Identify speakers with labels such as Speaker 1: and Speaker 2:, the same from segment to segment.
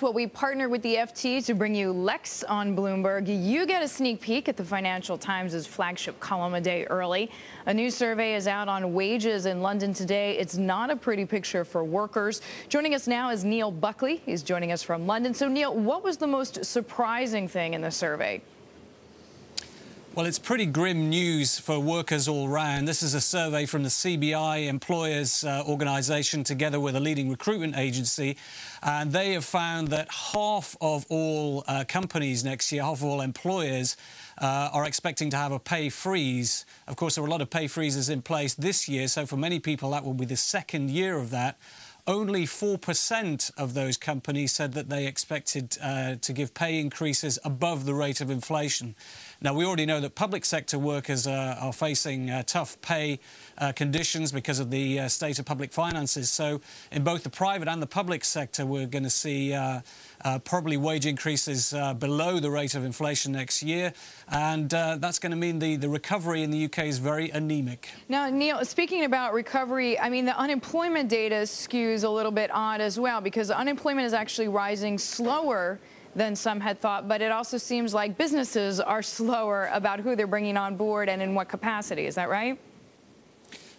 Speaker 1: Well, we partnered with the FT to bring you Lex on Bloomberg. You get a sneak peek at the Financial Times' flagship column a day early. A new survey is out on wages in London today. It's not a pretty picture for workers. Joining us now is Neil Buckley. He's joining us from London. So, Neil, what was the most surprising thing in the survey?
Speaker 2: Well, it's pretty grim news for workers all round. This is a survey from the CBI employers organisation together with a leading recruitment agency. And they have found that half of all companies next year, half of all employers, are expecting to have a pay freeze. Of course, there are a lot of pay freezes in place this year, so for many people that will be the second year of that. Only 4% of those companies said that they expected to give pay increases above the rate of inflation. Now, we already know that public sector workers are facing tough pay conditions because of the state of public finances. So in both the private and the public sector, we're going to see probably wage increases below the rate of inflation next year. And that's going to mean the recovery in the UK is very anemic.
Speaker 1: Now, Neil, speaking about recovery, I mean, the unemployment data skews a little bit odd as well, because unemployment is actually rising slower than some had thought, but it also seems like businesses are slower about who they're bringing on board and in what capacity. Is that right?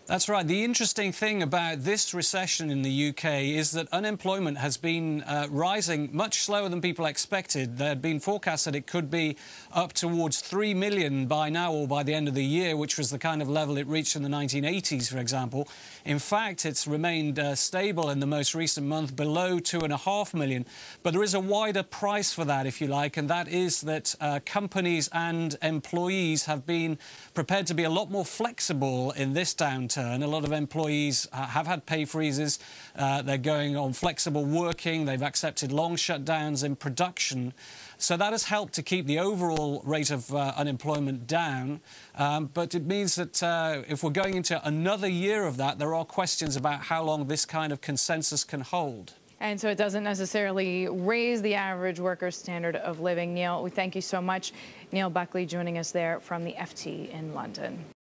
Speaker 2: That's right. The interesting thing about this recession in the UK is that unemployment has been rising much slower than people expected. There had been forecasts that it could be up towards 3 million by now or by the end of the year, which was the kind of level it reached in the 1980s, for example. In fact, it's remained stable in the most recent month, below 2.5 million. But there is a wider price for that, if you like, and that is that companies and employees have been prepared to be a lot more flexible in this downturn. A lot of employees have had pay freezes. They're going on flexible working. They've accepted long shutdowns in production. So that has helped to keep the overall rate of unemployment down. But it means that if we're going into another year of that, there are questions about how long this kind of consensus can hold.
Speaker 1: And so it doesn't necessarily raise the average worker's standard of living. Neil, we thank you so much. Neil Buckley joining us there from the FT in London.